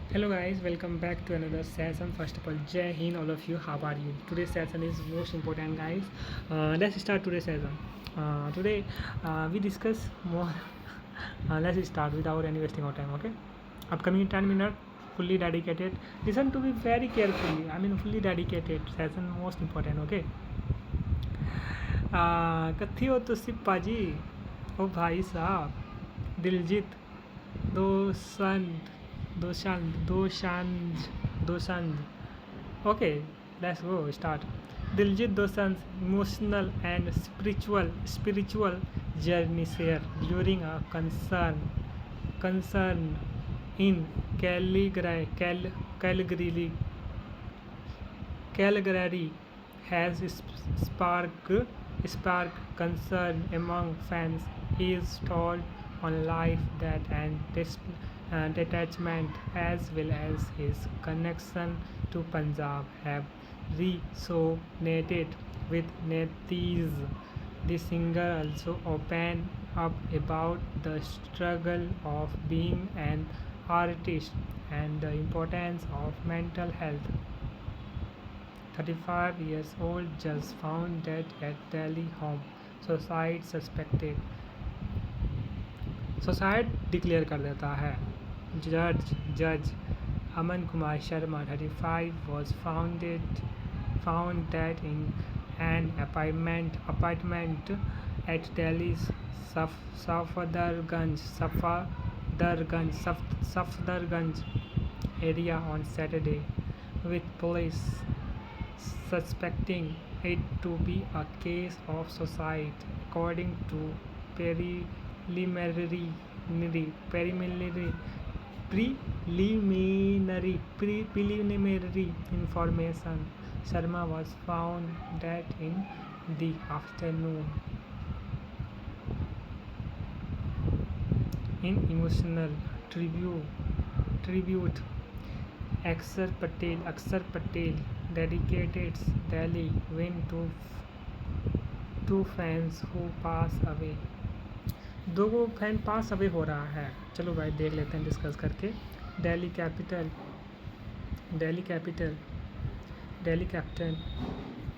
Hello guys, welcome back to another session. First of all, Jai Hind all of you. How are you? Today's session is most important, guys. Let's start today's session. Today we discuss more. Let's start without any wasting of time. Okay. Upcoming 10 minutes, fully dedicated. Listen to me very carefully. I mean, fully dedicated session most important. Okay. कथी हो तो सिप्पा जी ओ भाई साहब Diljit Dosanjh Dosanjh okay, let's go start. Diljit Dosanjh's emotional and spiritual journey share during a concern in Calgary Calgary has sparked concern among fans. He is told on life that and detachment as well as his connection to Punjab have resonated with netizens. The singer also opened up about the struggle of being an artist and the importance of mental health. 35 years old judge found dead at Delhi home. Suicide declare कर देता है. जज Aman Kumar Sharma 35 was found dead in an apartment at Delhi's Safdarganj area on Saturday, with police suspecting it to be a case of suicide, according to preliminary information. Sharma was found dead in the afternoon. In emotional tribute, Akshar Patel dedicated Delhi win to two fans who pass away. दो fan pass away हो रहा है. चलो भाई देख लेते हैं discuss करके. Delhi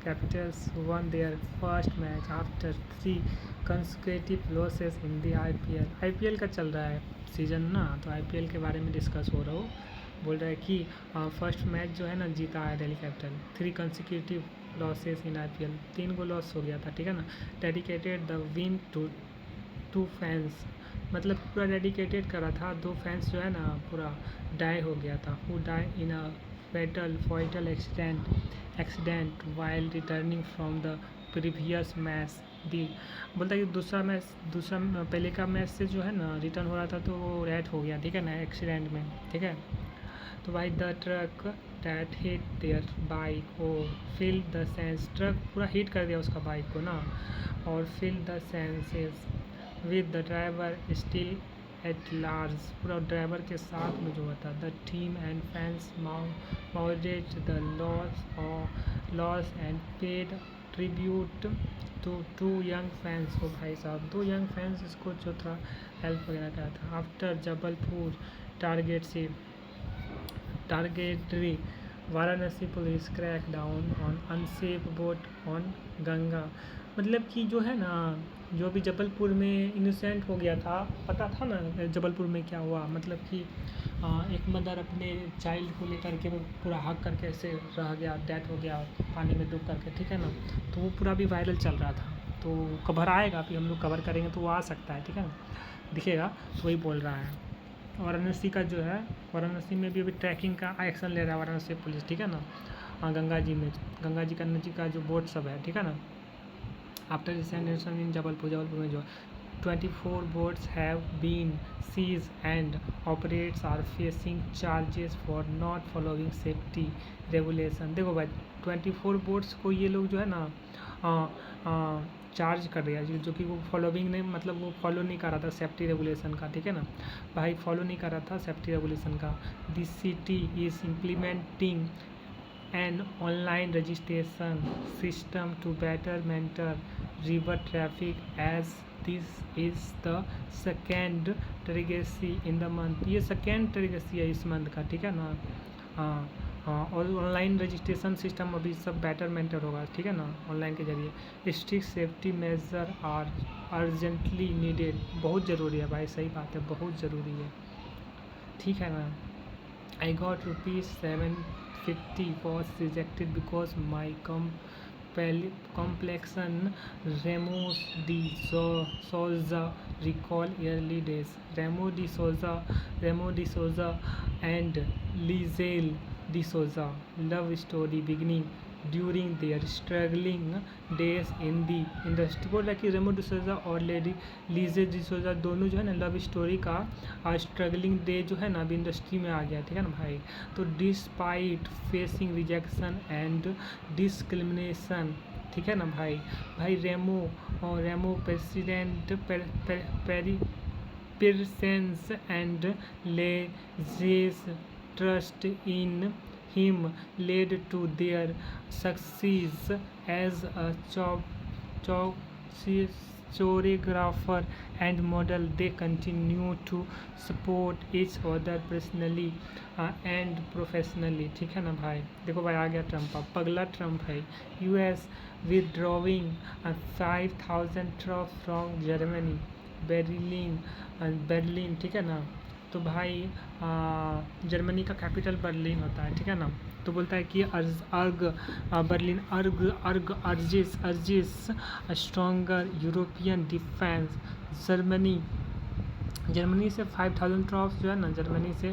Capitals won their first match after 3 consecutive losses in the IPL का चल रहा है सीज़न ना, तो IPL के बारे में डिस्कस हो रहा हो. बोल रहा है कि फर्स्ट मैच जो है ना जीता है Delhi capital. 3 consecutive losses in IPL, 3 go loss हो गया था. ठीक है ना. Dedicated the win to fans, मतलब पूरा डेडिकेटेड करा था. 2 फैंस जो है ना पूरा डाई हो गया था. Who die in a fatal accident while returning from the previous match. दी बोलता है कि दूसरा पहले का मैच से जो है ना रिटर्न हो रहा था तो वो रेट हो गया. ठीक है ना, एक्सीडेंट में. ठीक है. तो भाई the truck that hit their bike और फिल द सेंस, ट्रक पूरा हिट कर दिया उसका बाइक को ना, और fill the senses with the driver still at large, पूरा ड्राइवर के साथ में जो होता. The team and fans mourned the loss and paid tribute to 2 young fans. हो भाई साहब 2 यंग फैंस इसको जो था हेल्प वगैरह करा था. After Jabalpur tragedy Varanasi police crack down on unsafe boat on Ganga. मतलब कि जो है ना, जो भी जबलपुर में इंसिडेंट हो गया था, पता था ना जबलपुर में क्या हुआ. मतलब कि एक मदर अपने चाइल्ड को लेकर के वो पूरा हक करके ऐसे रह गया, डेथ हो गया पानी में डूब करके. ठीक है ना. तो वो पूरा भी वायरल चल रहा था. तो कवर आएगा, अभी हम लोग कवर करेंगे तो वो आ सकता है. ठीक है ना, दिखेगा. तो वही बोल रहा है. वाराणसी का जो है, वाराणसी में भी अभी ट्रैकिंग का एक्शन ले रहा है वाराणसी पुलिस. ठीक है ना. गंगा जी का नदी का जो बोट सब है. ठीक है ना. आफ्टर रिसेंट इन जबलपुर में जो 24 boats have been seized and operators are facing charges for not following safety regulation. देखो भाई 24 बोट्स को ये लोग जो है ना चार्ज कर रहा है, जो कि वो फॉलोइंग नहीं, मतलब वो फॉलो नहीं कर रहा था सेफ्टी रेगुलेशन का. ठीक है ना भाई, फॉलो नहीं कर रहा था सेफ्टी रेगुलेशन का. This city is implementing an online registration system to better monitor river traffic as this is the second tragedy in the month, ये सेकेंड ट्रेगेसी है इस मंथ का, ठीक है ना। हाँ हाँ, और ऑनलाइन रजिस्ट्रेशन सिस्टम अभी सब बेटरमेंटेड होगा, ठीक है ना, ऑनलाइन के जरिए। Strict safety measure are urgently needed, बहुत ज़रूरी है भाई, सही बात है, बहुत ज़रूरी है, ठीक है ना। I got ₹750 was rejected because my complexion Ramos de Souza recall early days. Ramo de Souza and Lizelle de Souza love story beginning during their struggling days in the industry. बोल रहा है कि रेमो डिसोजा और लेडी लीजे डिसोजा दोनों जो है ना लव स्टोरी का स्ट्रगलिंग डे जो है ना अभी इंडस्ट्री में आ गया, ठीक है ना भाई। तो despite facing rejection and discrimination, ठीक है ना भाई रेमो प्रेसिडेंट पेरसेंस एंड लेजेस trust in him led to their success as a choreographer and model. They continue to support each other personally and professionally, ठीक है ना भाई। देखो भाई आ गया ट्रम्प, अब पगला ट्रम्प है। US withdrawing 5,000 troops from Germany, Berlin, ठीक है ना। तो भाई जर्मनी का कैपिटल बर्लिन होता है, ठीक है ना। तो बोलता है कि Berlin urges stronger European defence. Germany से 5,000 ट्रॉप्स जो है ना जर्मनी से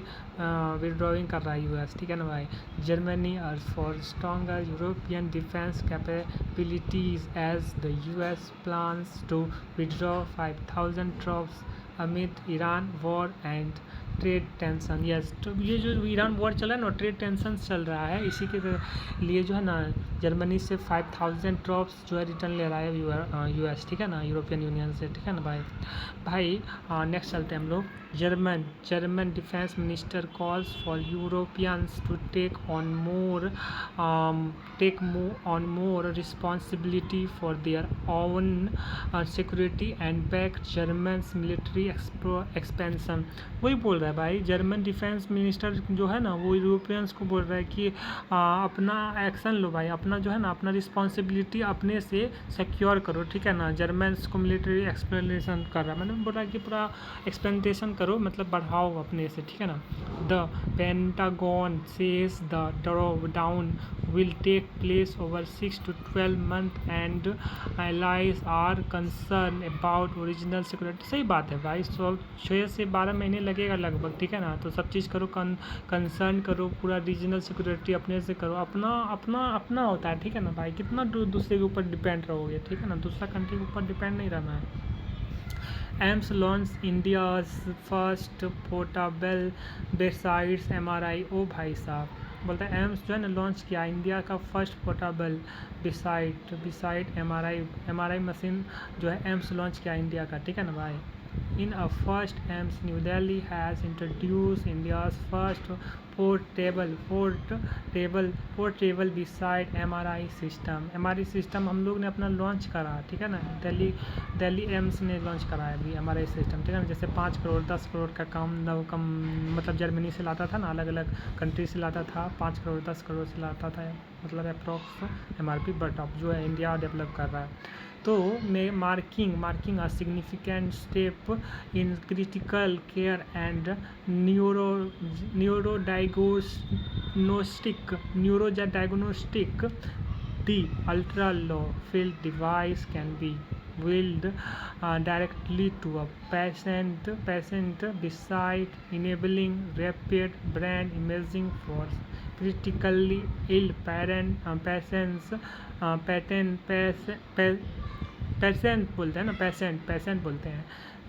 विड्रॉइंग कर रहा है US, ठीक है ना भाई। Germany are for stronger European defence capabilities as the US plans to withdraw 5,000 troops amid Iran war and trade tension. Yes, तो ये जो ईरान वॉर चला है ना, ट्रेड टेंशन चल रहा है, इसी के लिए जो है ना जर्मनी से 5,000 ट्रॉप्स जो है रिटर्न ले रहा है US, ठीक है ना, यूरोपियन यूनियन से, ठीक है ना भाई। नेक्स्ट चलते हैं हम लोग। German defence minister calls for Europeans to take on more responsibility for their own security and back German military expansion. वही बोल रहा है भाई, जर्मन डिफेंस मिनिस्टर जो है ना वो यूरोपियंस को बोल रहा है कि अपना एक्शन लो भाई, अपना जो है ना अपना रिस्पॉन्सिबिलिटी अपने से सिक्योर करो, ठीक है ना। जर्मन्स को मिलिट्री एक्सपेंशन कर रहा है, मैंने बोल रहा है कि पूरा एक्सपेंटेशन करो, मतलब बढ़ाओ अपने से, ठीक है ना। The pentagon says the drawdown will take place over 6 to 12 months and allies are concerned about original security। सही बात है भाई, 6 से 12 महीने लगेगा लगभग, ठीक है ना। तो सब चीज़ करो, कंसर्न करो, पूरा रीजनल सिक्योरिटी अपने से करो, अपना होता है, ठीक है ना भाई। कितना दूसरे के ऊपर डिपेंड रहोगे, ठीक है ना, दूसरा कंट्री के ऊपर डिपेंड नहीं रहना है। AIIMS launch India's first portable bedside MRI। ओ भाई साहब, बोलता है एम्स जो है ना लॉन्च किया इंडिया का first portable bedside MRI machine जो है एम्स लॉन्च किया इंडिया का, ठीक है ना भाई। In a first AIIMS New Delhi has introduced India's first portable bedside MRI system हम लोग ने अपना लॉन्च करा, ठीक है ना। दिल्ली एम्स ने लॉन्च करा है अभी MRI सिस्टम, ठीक है ना। जैसे 5 करोड़ 10 करोड़ का काम मतलब जर्मनी से लाता था ना, अलग अलग कंट्री से लाता था, 5 करोड़ 10 करोड़ से लाता था, मतलब अप्रॉक्स MRP, बट अब जो है इंडिया डेवलप कर रहा है। तो marking a significant step in critical care and neuro diagnostic the ultra low field device can be wheeled directly to a patient beside enabling rapid brain imaging for critically ill patient बोलते हैं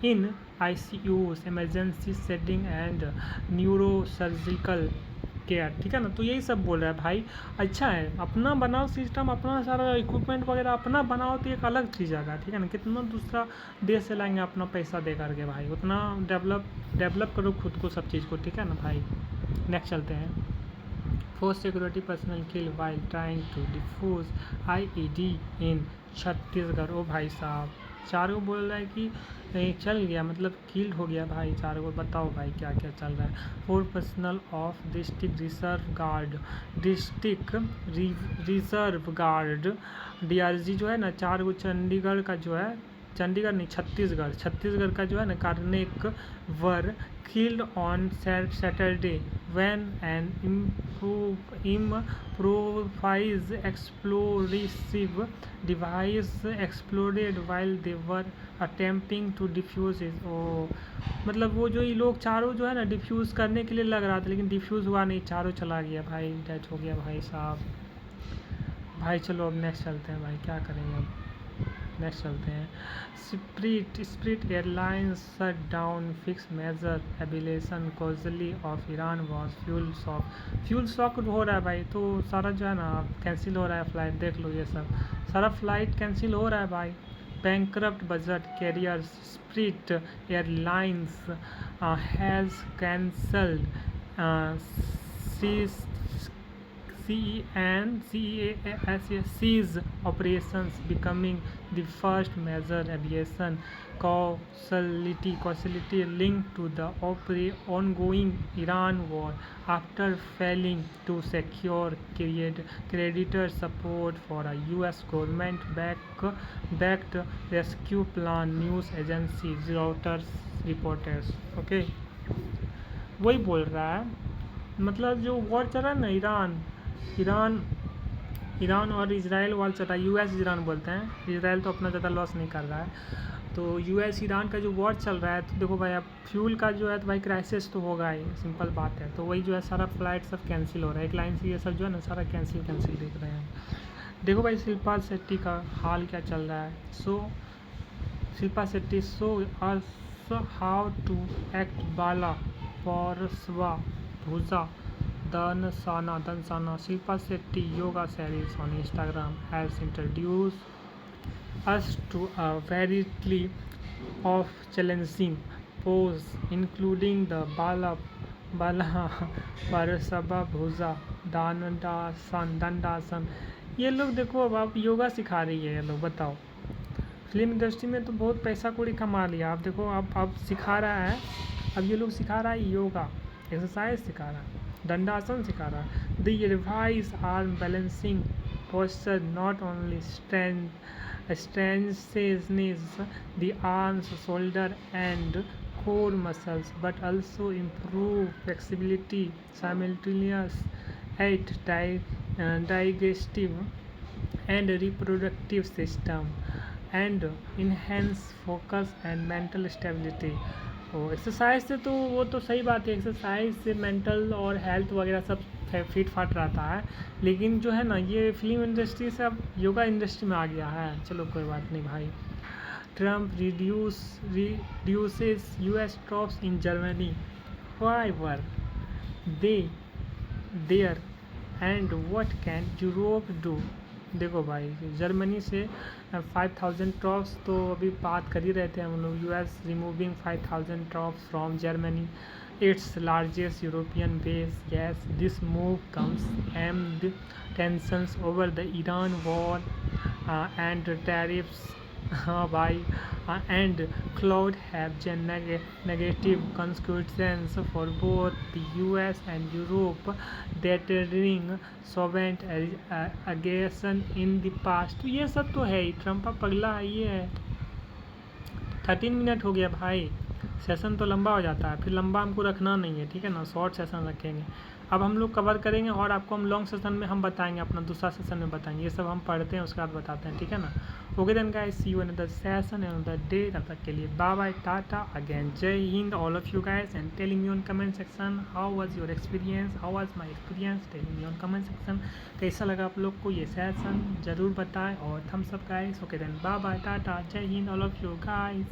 इन ICUs emergency setting and neurosurgical care, ठीक है ना। तो यही सब बोल रहा है भाई। अच्छा है, अपना बनाओ सिस्टम, अपना सारा इक्विपमेंट वगैरह अपना बनाओ तो एक अलग चीज़ आएगा, ठीक है ना। कितना दूसरा देश से लाएंगे अपना पैसा दे करके भाई, उतना डेवलप करो खुद को, सब चीज़ को, ठीक है ना भाई। नेक्स्ट चलते हैं। 4 security personnel kill while trying to defuse IED in Chhattisgarh. ओ भाई साहब, चारों बोल रहा है कि चल गया, मतलब किल्ड हो गया भाई चारों को। बताओ भाई क्या क्या चल रहा है। 4 personal of district reserve guard DRG जो है ना, 4 गो चंडीगढ़ का जो है, चंडीगढ़ नहीं छत्तीसगढ़ का जो है ना कार्नेक वर killed on Saturday when an improvised explosive device exploded while they were attempting to defuse it। मतलब वो जो ये लोग चारों जो है ना डिफ्यूज़ करने के लिए लग रहा था, लेकिन डिफ्यूज़ हुआ नहीं, चारों चला गया भाई, डेथ हो गया भाई साहब। भाई चलो अब नेक्स्ट चलते हैं भाई, क्या करेंगे अब, नेक्स्ट चलते हैं। Spirit airlines shut down fix major aviation casualty of Iran war's fuel shock हो रहा है भाई, तो सारा जो है ना कैंसिल हो रहा है फ्लाइट। देख लो ये सब सारा फ्लाइट कैंसिल हो रहा है भाई। Bankrupt budget career spirit airlines has cancelled CEAS operations, becoming the first major aviation causality linked to the ongoing Iran war after failing to secure creditor support for a US government-backed rescue plan, news agency Reuters reporters। Okay, वही बोल रहा है, मतलब जो war चल रहा है ना ईरान और इजराइल वाल चल रहा है, US ईरान बोलते हैं, इजराइल तो अपना ज़्यादा लॉस नहीं कर रहा है, तो US ईरान का जो वॉर चल रहा है, तो देखो भाई अब फ्यूल का जो है तो भाई क्राइसिस तो होगा ही, सिंपल बात है। तो वही जो है सारा फ्लाइट सब कैंसिल हो रहा है, एक लाइन से ये सब जो है ना सारा कैंसिल देख रहे हैं। देखो भाई शिल्पा शेट्टी का हाल क्या चल रहा है। शिल्पा शेट्टी अस हाउ टू एक्ट बाला परसवा भुजा दनसाना। Shilpa Shetty yoga series on Instagram has introduced us to a variety of challenging pose, including the bala parasaba bhuja dandasan। ये लोग देखो अब आप योगा सिखा रही है ये लोग, बताओ। फिल्म इंडस्ट्री में तो बहुत पैसा कौड़ी कमा लिया, आप देखो अब सिखा रहा है, अब ये लोग सिखा रहा है योगा, एक्सरसाइज सिखा रहा है, दंडासन सिखा रहा है। The revise arm balancing posture not only strengthens the arms, shoulder and core muscles, but also improve flexibility, simultaneous at digestive and reproductive system, and enhance focus and mental stability। Exercise से तो वो तो सही बात है, exercise से mental और health वगैरह सब फिट फाट रहता है, लेकिन जो है ना ये फिल्म इंडस्ट्री से अब योगा इंडस्ट्री में आ गया है। चलो कोई बात नहीं भाई। Trump reduces US troops in Germany, why were they there and what can Europe do। देखो भाई जर्मनी से 5000 ट्रॉप्स तो अभी बात कर ही रहे थे हम लोग, US removing 5000 trophs from Germany, its largest European base. Yes, this move comes amid tensions over the Iran war and tariffs। हाँ भाई, and cloud have negative consequences for both the US and Europe, deterring sovereign aggression in the past। तो ये सब तो है ही, Trump पगला है ये है। 13 मिनट हो गया भाई, सेशन तो लंबा हो जाता है, फिर लंबा हमको रखना नहीं है, ठीक है ना, शॉर्ट सेशन रखेंगे। अब हम लोग कवर करेंगे और आपको हम लॉन्ग सेशन में हम बताएंगे, अपना दूसरा सेशन में बताएंगे, ये सब हम पढ़ते हैं उसके बाद बताते हैं, ठीक है ना। Okay then guys, see you another session another day, तब तक के लिए बाय बाय, टाटा अगेन, जय हिंद all of you guys, and telling me on comment section how was your experience, how was my experience, telling me on comment section कैसा लगा आप लोग को ये सेशन, ज़रूर बताएं और thumbs up guys. Okay then bye bye, tata, जय हिंद ऑल ऑफ यू गाइस।